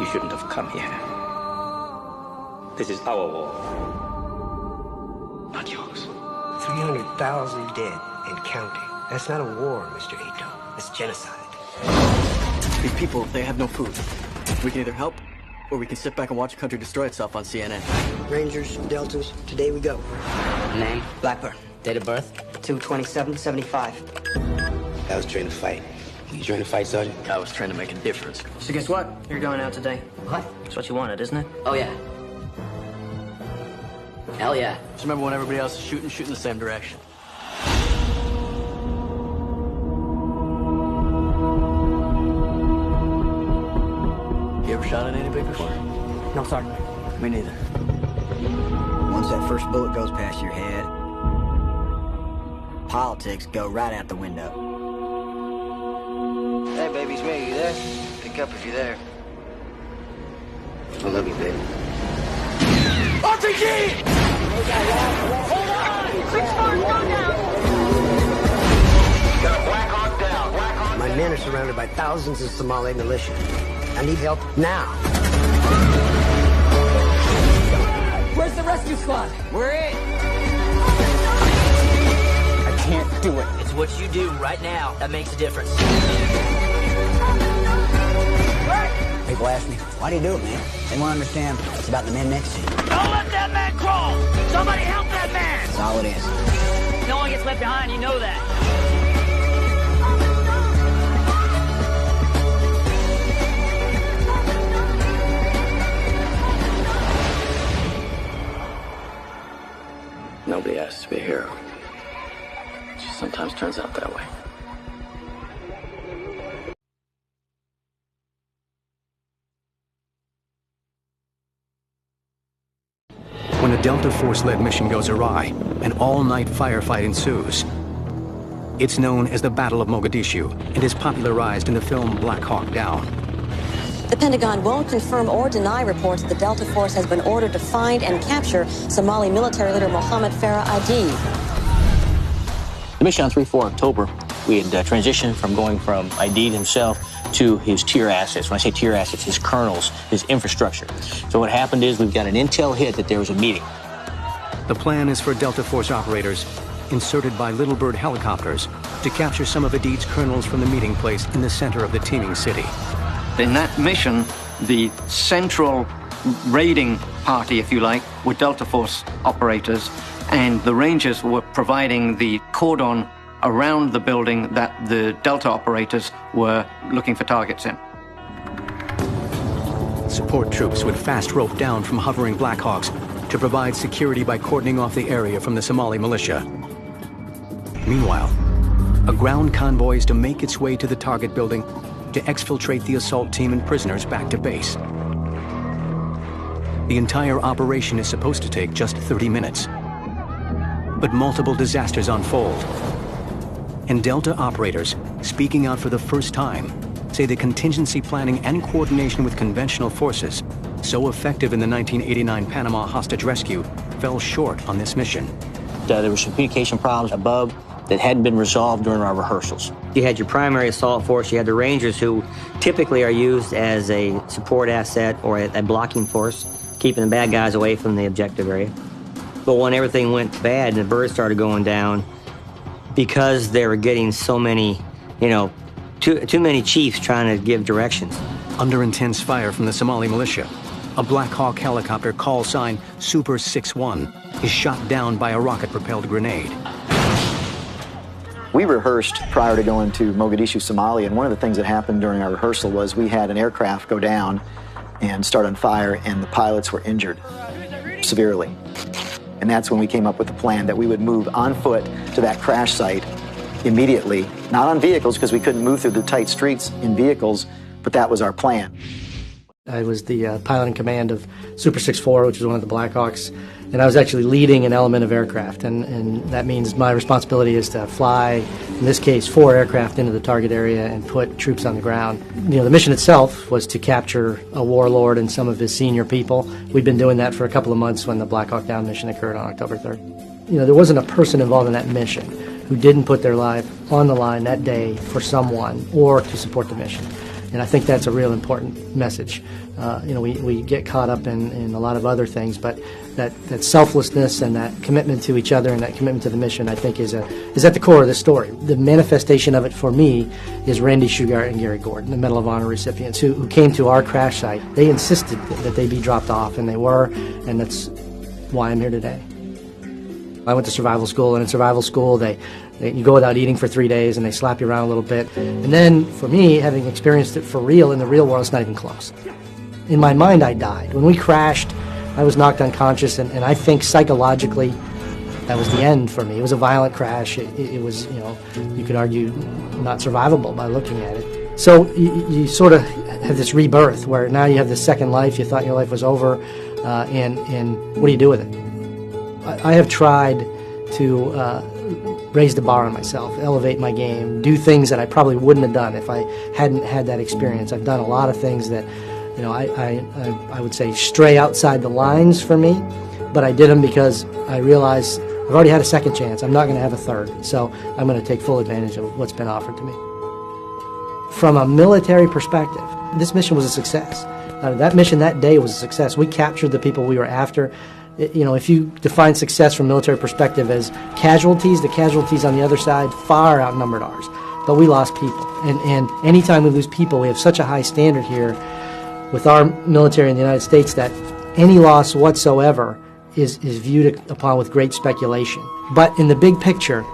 You shouldn't have come here. This is our war, not yours. 300,000 dead and counting. That's not a war, Mr. Ito. It's genocide. These people, they have no food. We can either help, or we can sit back and watch the country destroy itself on CNN. Rangers, Deltas, today we go. Name? Blackburn. Date of birth? 2/27/75. I was trained to fight. You trained to fight, Sergeant? I was trying to make a difference. So guess what? You're going out today. What? That's what you wanted, isn't it? Oh, yeah. Hell yeah. Just remember when everybody else is shooting, shoot in the same direction. You ever shot at anybody before? No, Sergeant. Me neither. Once that first bullet goes past your head, politics go right out the window. Hey, baby, it's me. You there? Pick up if you're there. I love you, baby. RPG! Hold on! 6-4, go down! Got Black Hawk down. Black Hawk My men are surrounded by thousands of Somali militia. I need help now. Where's the rescue squad? We're in. I can't do it. It's what you do right now that makes a difference. People ask me, why do you do it, man? They want to understand it's about the men next to you. Don't let that man crawl! Somebody help that man! That's all it is. No one gets left behind, you know that. Nobody asks to be a hero. It just sometimes turns out that way. When a Delta Force-led mission goes awry, an all-night firefight ensues. It's known as the Battle of Mogadishu and is popularized in the film Black Hawk Down. The Pentagon won't confirm or deny reports that the Delta Force has been ordered to find and capture Somali military leader Mohammed Farah Aidid. The mission on 3-4 October, we had transitioned from going from Aidid himself to his tier assets. When I say tier assets, his colonels, his infrastructure. So what happened is we've got an intel hit that there was a meeting. The plan is for Delta Force operators, inserted by Little Bird helicopters, to capture some of Aidid's colonels from the meeting place in the center of the teeming city. In that mission, the central raiding party, if you like, were Delta Force operators, and the Rangers were providing the cordon around the building that the Delta operators were looking for targets in. Support troops would fast rope down from hovering Blackhawks to provide security by cordoning off the area from the Somali militia. Meanwhile, a ground convoy is to make its way to the target building to exfiltrate the assault team and prisoners back to base. The entire operation is supposed to take just 30 minutes. But multiple disasters unfold. And Delta operators, speaking out for the first time, say the contingency planning and coordination with conventional forces, so effective in the 1989 Panama hostage rescue, fell short on this mission. There were some communication problems above that hadn't been resolved during our rehearsals. You had your primary assault force, you had the Rangers, who typically are used as a support asset or a blocking force, keeping the bad guys away from the objective area. But when everything went bad and the birds started going down, because they were getting so many, too many chiefs trying to give directions. Under intense fire from the Somali militia, a Black Hawk helicopter call sign Super 61 is shot down by a rocket-propelled grenade. We rehearsed prior to going to Mogadishu, Somalia, and one of the things that happened during our rehearsal was we had an aircraft go down and start on fire, and the pilots were injured severely. And that's when we came up with the plan that we would move on foot to that crash site immediately, not on vehicles because we couldn't move through the tight streets in vehicles, but that was our plan. I was the pilot in command of Super 64, which is one of the Blackhawks, and I was actually leading an element of aircraft, and that means my responsibility is to fly, in this case, 4 aircraft into the target area and put troops on the ground. The mission itself was to capture a warlord and some of his senior people. We'd been doing that for a couple of months when the Black Hawk Down mission occurred on October 3rd. There wasn't a person involved in that mission who didn't put their life on the line that day for someone or to support the mission. And I think that's a real important message. We get caught up in a lot of other things, but that selflessness and that commitment to each other and that commitment to the mission, I think, is at the core of the story. The manifestation of it for me is Randy Shugart and Gary Gordon, the Medal of Honor recipients, who came to our crash site. They insisted that they be dropped off, and they were, and that's why I'm here today. I went to survival school, and in survival school, you go without eating for 3 days, and they slap you around a little bit. And then, for me, having experienced it for real, in the real world, it's not even close. In my mind, I died. When we crashed, I was knocked unconscious, and I think psychologically, that was the end for me. It was a violent crash. It was, you could argue, not survivable by looking at it. So you sort of have this rebirth, where now you have this second life. You thought your life was over, and what do you do with it? I have tried to raise the bar on myself, elevate my game, do things that I probably wouldn't have done if I hadn't had that experience. I've done a lot of things that, I would say stray outside the lines for me, but I did them because I realized I've already had a second chance. I'm not going to have a third, so I'm going to take full advantage of what's been offered to me. From a military perspective, this mission was a success. That mission that day was a success. We captured the people we were after. If you define success from a military perspective as casualties, the casualties on the other side far outnumbered ours. But we lost people. And anytime we lose people, we have such a high standard here with our military in the United States that any loss whatsoever is viewed upon with great speculation. But in the big picture,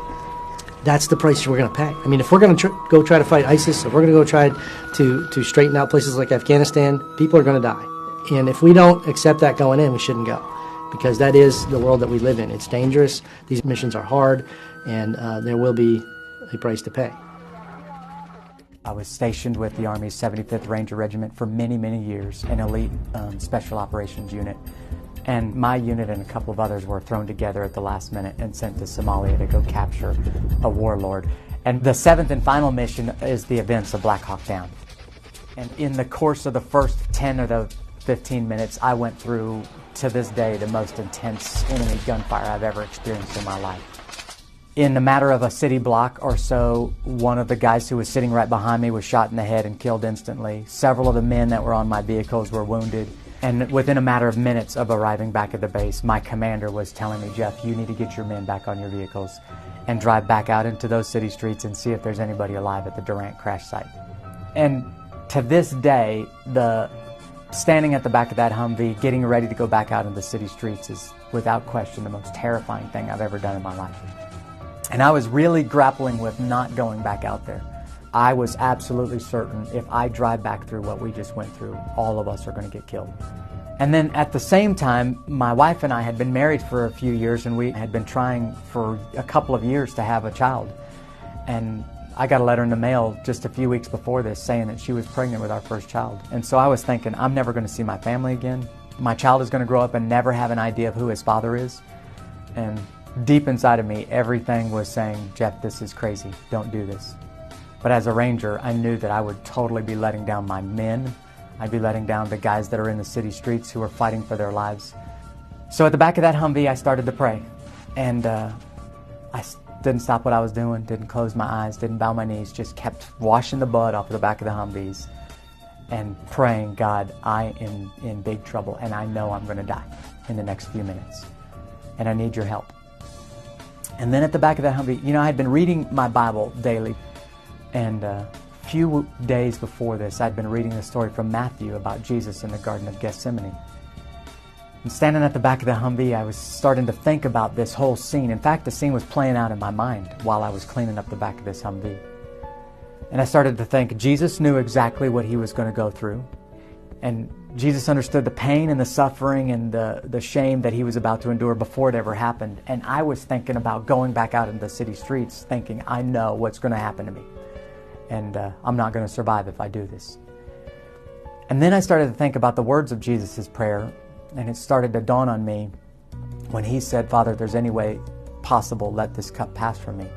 that's the price we're going to pay. I mean, if we're going to go try to fight ISIS, if we're going to go try to straighten out places like Afghanistan, people are going to die. And if we don't accept that going in, we shouldn't go. Because that is the world that we live in. It's dangerous, these missions are hard, and there will be a price to pay. I was stationed with the Army's 75th Ranger Regiment for many, many years, an elite special operations unit. And my unit and a couple of others were thrown together at the last minute and sent to Somalia to go capture a warlord. And the 7th and final mission is the events of Black Hawk Down. And in the course of the first 10 or the 15 minutes, I went through, to this day, the most intense enemy gunfire I've ever experienced in my life. In a matter of a city block or so, one of the guys who was sitting right behind me was shot in the head and killed instantly. Several of the men that were on my vehicles were wounded. And within a matter of minutes of arriving back at the base, my commander was telling me, Jeff, you need to get your men back on your vehicles and drive back out into those city streets and see if there's anybody alive at the Durant crash site. And to this day, standing at the back of that Humvee, getting ready to go back out into the city streets is, without question, the most terrifying thing I've ever done in my life. And I was really grappling with not going back out there. I was absolutely certain if I drive back through what we just went through, all of us are going to get killed. And then at the same time, my wife and I had been married for a few years, and we had been trying for a couple of years to have a child. And I got a letter in the mail just a few weeks before this saying that she was pregnant with our first child. And so I was thinking, I'm never going to see my family again. My child is going to grow up and never have an idea of who his father is. And deep inside of me, everything was saying, Jeff, this is crazy. Don't do this. But as a Ranger, I knew that I would totally be letting down my men. I'd be letting down the guys that are in the city streets who are fighting for their lives. So at the back of that Humvee, I started to pray. And I didn't stop what I was doing, didn't close my eyes, didn't bow my knees, just kept washing the blood off of the back of the Humvees and praying, God, I am in big trouble, and I know I'm going to die in the next few minutes, and I need your help. And then at the back of that Humvee, I had been reading my Bible daily, and a few days before this, I'd been reading the story from Matthew about Jesus in the Garden of Gethsemane. And standing at the back of the Humvee, I was starting to think about this whole scene. In fact, the scene was playing out in my mind while I was cleaning up the back of this Humvee. And I started to think, Jesus knew exactly what he was going to go through. And Jesus understood the pain and the suffering and the shame that he was about to endure before it ever happened. And I was thinking about going back out into the city streets, thinking, I know what's going to happen to me. And I'm not going to survive if I do this. And then I started to think about the words of Jesus' prayer. And it started to dawn on me when he said, Father, if there's any way possible, let this cup pass from me.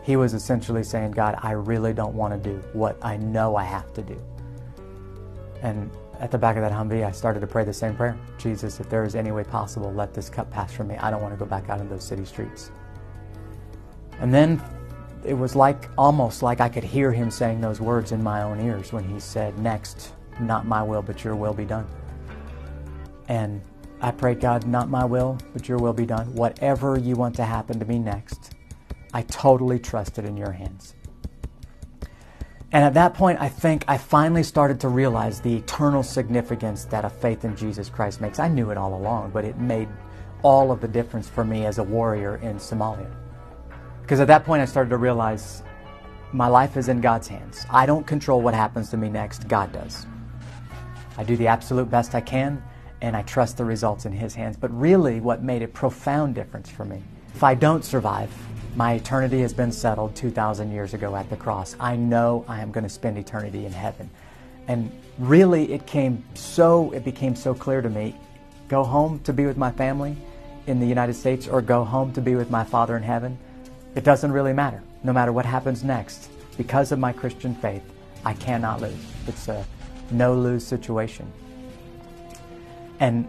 He was essentially saying, God, I really don't want to do what I know I have to do. And at the back of that Humvee, I started to pray the same prayer. Jesus, if there is any way possible, let this cup pass from me. I don't want to go back out in those city streets. And then it was like, almost like I could hear him saying those words in my own ears when he said, "Next, not my will, but your will be done." And I prayed, "God, not my will, but your will be done. Whatever you want to happen to me next, I totally trust it in your hands." And at that point, I think I finally started to realize the eternal significance that a faith in Jesus Christ makes. I knew it all along, but it made all of the difference for me as a warrior in Somalia. Because at that point, I started to realize my life is in God's hands. I don't control what happens to me next. God does. I do the absolute best I can, and I trust the results in His hands. But really, what made a profound difference for me, if I don't survive, my eternity has been settled 2,000 years ago at the cross. I know I am going to spend eternity in heaven. And really, it became so clear to me, go home to be with my family in the United States or go home to be with my Father in heaven, it doesn't really matter. No matter what happens next, because of my Christian faith, I cannot lose. It's a no-lose situation. And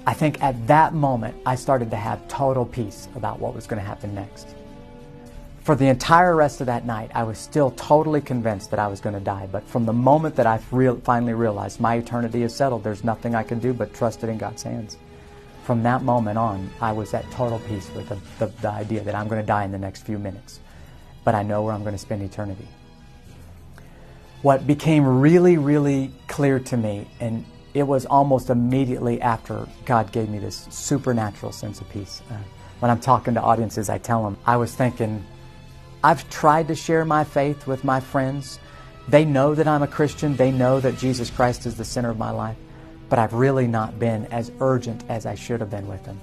I think at that moment, I started to have total peace about what was going to happen next. For the entire rest of that night, I was still totally convinced that I was going to die. But from the moment that I finally realized my eternity is settled, there's nothing I can do but trust it in God's hands. From that moment on, I was at total peace with the idea that I'm going to die in the next few minutes. But I know where I'm going to spend eternity. What became really, really clear to me, and it was almost immediately after God gave me this supernatural sense of peace. When I'm talking to audiences, I tell them, I was thinking, I've tried to share my faith with my friends. They know that I'm a Christian. They know that Jesus Christ is the center of my life. But I've really not been as urgent as I should have been with them.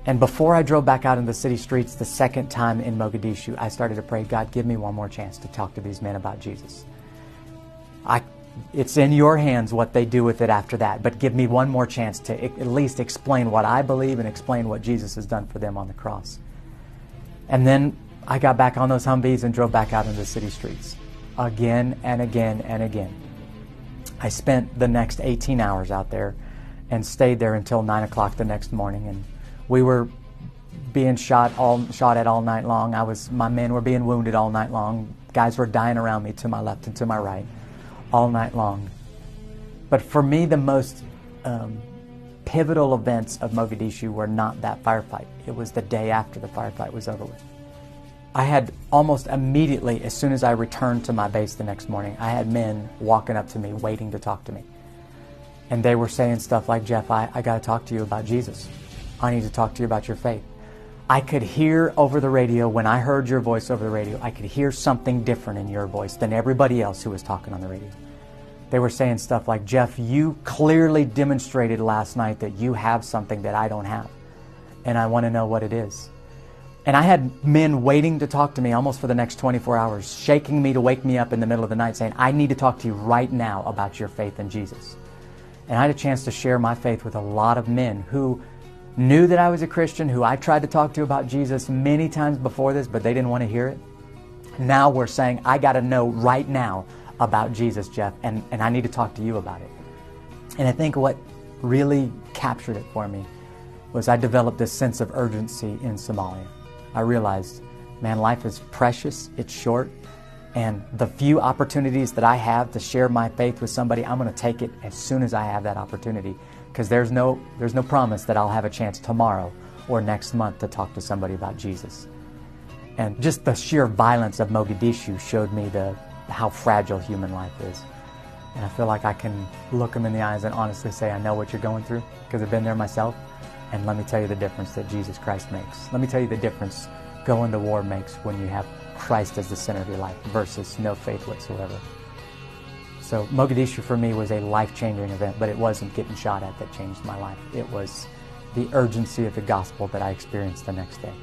And before I drove back out in the city streets the second time in Mogadishu, I started to pray, God, give me one more chance to talk to these men about Jesus. It's in your hands what they do with it after that, but give me one more chance to at least explain what I believe and explain what Jesus has done for them on the cross. And then I got back on those Humvees and drove back out into the city streets again and again and again. I spent the next 18 hours out there and stayed there until 9 o'clock the next morning. And we were being shot at all night long. My men were being wounded all night long. Guys were dying around me to my left and to my right all night long. But for me, the most pivotal events of Mogadishu were not that firefight. It was the day after the firefight was over with. I had almost immediately, as soon as I returned to my base the next morning, I had men walking up to me, waiting to talk to me. And they were saying stuff like, Jeff, I got to talk to you about Jesus. I need to talk to you about your faith. I could hear over the radio, when I heard your voice over the radio, I could hear something different in your voice than everybody else who was talking on the radio. They were saying stuff like, Jeff, you clearly demonstrated last night that you have something that I don't have. And I want to know what it is. And I had men waiting to talk to me almost for the next 24 hours, shaking me to wake me up in the middle of the night saying, I need to talk to you right now about your faith in Jesus. And I had a chance to share my faith with a lot of men who knew that I was a Christian, who I tried to talk to about Jesus many times before this, but they didn't want to hear it. Now we're saying, I got to know right now about Jesus, Jeff, and I need to talk to you about it. And I think what really captured it for me was I developed this sense of urgency in Somalia. I realized, man, life is precious, it's short, and the few opportunities that I have to share my faith with somebody, I'm going to take it as soon as I have that opportunity, because there's no promise that I'll have a chance tomorrow or next month to talk to somebody about Jesus. And just the sheer violence of Mogadishu showed me how fragile human life is. And I feel like I can look them in the eyes and honestly say, I know what you're going through, because I've been there myself. And let me tell you the difference that Jesus Christ makes. Let me tell you the difference going to war makes when you have Christ as the center of your life versus no faith whatsoever. So Mogadishu for me was a life-changing event, but it wasn't getting shot at that changed my life. It was the urgency of the gospel that I experienced the next day.